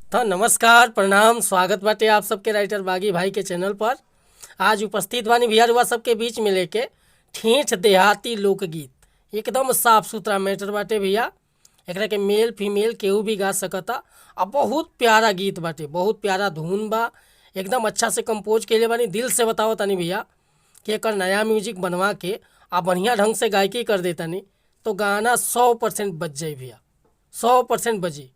तो नमस्कार प्रणाम स्वागत बाटे आप सबके राइटर बागी भाई के चैनल पर। आज उपस्थित बानी भैया रुआ सबके बीच में लेके ठेठ देहाती लोकगीत। एकदम साफ सुथरा मैटर बाटे भैया। एकरा के मेल फीमेल केहू भी गा सकता। अब बहुत प्यारा गीत बाटे, बहुत प्यारा धुन बा, एकदम अच्छा से कंपोज केले बानी। दिल से बताओ तानी भैया कि एकर नया म्यूजिक बनवा के आ बढ़िया ढंग से गायकी कर देतानी तो गाना 100% बज जाई भैया, 100% बजी।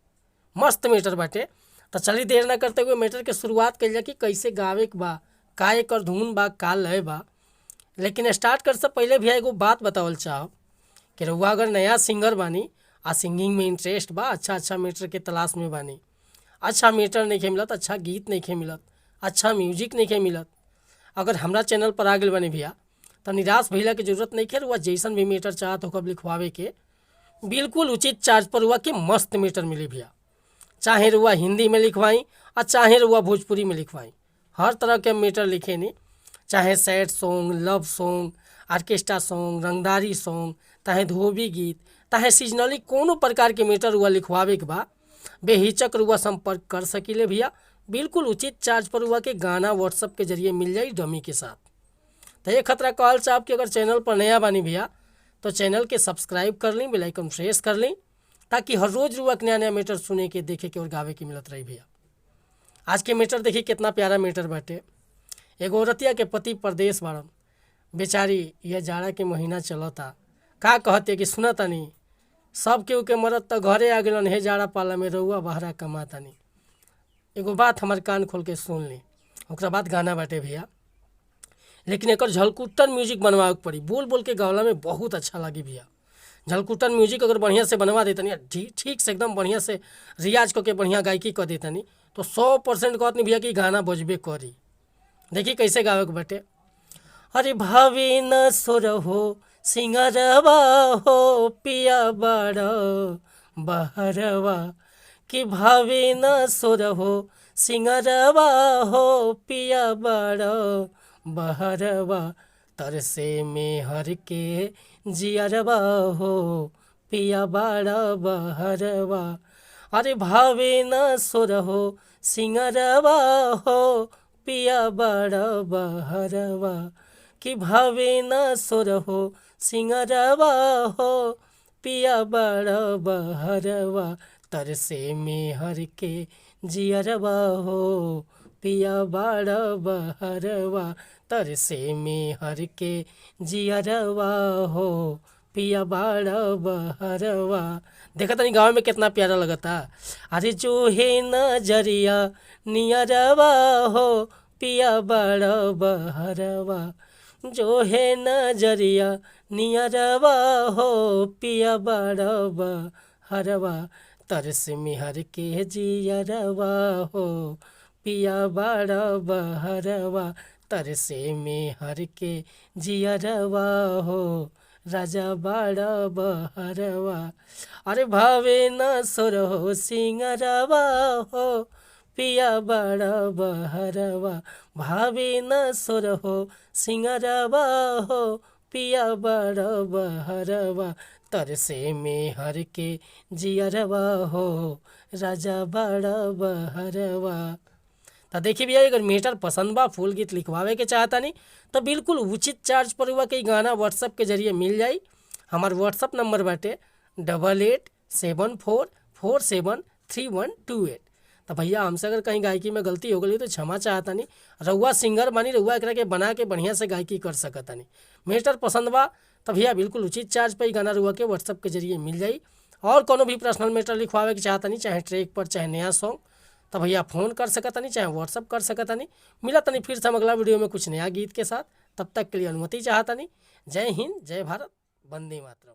मस्त मैटर बाटे। तो चली देर ना करते हुए मैटर के शुरुआत कल जा कि कैसे गावे के बा, का एकर धुन बा, का लय बा। लेकिन स्टार्ट कर से पहले भैया एगो बात बतावल चाहब कि रउआ अगर नया सिंगर बानी आ सिंगिंग में इंटरेस्ट बा, अच्छा मैटर के तलाश में बानी, अच्छा मैटर नहीं मिलत, अच्छा गीत नहीं मिलत, अच्छा म्यूजिक नहीं मिलत, अगर हमरा चैनल पर आ गए बानी भैया तो निराश भइला की जरूरत नहीं है। रुआ जैसन भी मैटर चाहत हो कब लिखवावे के बिल्कुल उचित चार्ज पर हुआ कि मस्त मैटर मिली भैया। चाहे रुआ हिंदी में लिखवाई और चाहे रुआ भोजपुरी में लिखवाई, हर तरह के मैटर लिखे नहीं। चाहे sad song, love song, orchestra song, रंगदारी सॉन्ग, चाहे धोबी गीत, चाहे सीजनली कोनो प्रकार के मैटर रुआ लिखवावे के बा बेहिचक रुआ संपर्क कर सकीले भैया। बिल्कुल उचित चार्ज पर हुआ कि गाना व्हाट्सअप के जरिए मिल जाए डमी के साथ। तो ये खतरा कहल साहब कि अगर चैनल पर नया बानी भैया तो चैनल के सब्सक्राइब कर ली, बेल आइकन प्रेस कर ली, ताकि हर रोज रुआ नया नया मैटर सुने के, देखे के और गावे के मिलत रही भैया। आज के मैटर देखिए कितना प्यारा मैटर बाटे। एगो औरतिया के पति परदेश बाड़न, बेचारी यह जाड़ा के महीना चलता, का कहते कि सुनतानी सब केहू के मरद तो घरे आ गलन, हे जाड़ा पाला में रउआ बहरा कमातानी। एगो बात हमार कान खोल के सुन ली, ओकरा बाद गाना बाटे भैया। लेकिन एक झलकुट्टन म्यूजिक बनवावे के पड़ी, बोल बोल के गावला में बहुत अच्छा लगी भैया। झलकुट्टन म्यूजिक अगर बढ़िया से बनवा देतनी, ठीक से एकदम बढ़िया से रियाज करके बढ़िया गायकी कर देतनी तो 100% कहतनी भैया कि गाना बजबे करी। देखिए कैसे गावे के बटे। अरे भावी न सोर हो सिंगरवा हो पिया बड़ा बहरवा, कि भावी न सोर हो सिंगरवा हो पिया बड़ा बहरवा, तरसे में हर के जियरवा हो पिया बड़ा बहरवा। अरे भावे न सोर हो सिंगरवा हो पिया बड़ा बहरवा, कि भावे न सोर हो सिंगरवा हो पिया बड़ा बहरवा, तरसे में हर के जियरवा हो पिया बड़ा बहरवा, तरसे में हर के जियरवा हो पिया बड़ा बहरवा। देखा तनी गाँव में कितना प्यारा लगता। अरे जो है नजरिया नियरवा हो पिया बड़ा बहरवा, जो है नजरिया नियरवा हो पिया बड़ा बहरवा, तरस में हर के जियरवा हो पिया बड़ा बहरवा, तरसे में हर के जियरवा हो राजा बड़ा बहरवा। अरे भावे न सोर हो सिंगरवा हो पिया बड़ा बहरवा, भावे न सोर हो सिंगरवा हो पिया बड़ा बहरवा, तरसे में हर के जियरवा हो राजा बड़ा बहरवा। तो देखिए भैया अगर मैटर पसंद बा, फुल गीत लिखवावे के चाहता नहीं तो बिल्कुल उचित चार्ज पर हुआ कि गाना व्हाट्सअप के जरिए मिल जाई। हमार व्हाट्सअप नंबर बाटे 8874473128। तो भैया हमसे अगर कहीं गायकी में गलती हो गई तो क्षमा चाहता नहीं। रउआ सिंगर बानी, रउआ एकरा के बना के बढ़िया से गायकी कर सकता नहीं। मैटर पसंद बा तो भैया बिल्कुल उचित चार्ज पर ही गाना रउआ के व्हाट्सअप के जरिए मिल जाई। और कोनो भी पर्सनल मैटर लिखवावे के चाहता नहीं, चाहे ट्रैक पर चाहे नया सॉन्ग, तो भैया फ़ोन कर सकता नहीं, चाहे व्हाट्सअप कर सकता नहीं। मिला तनी फिर से हम अगला वीडियो में कुछ नया गीत के साथ। तब तक के लिए अनुमति चाहता नहीं। जय हिंद, जय भारत, वंदे मातरम।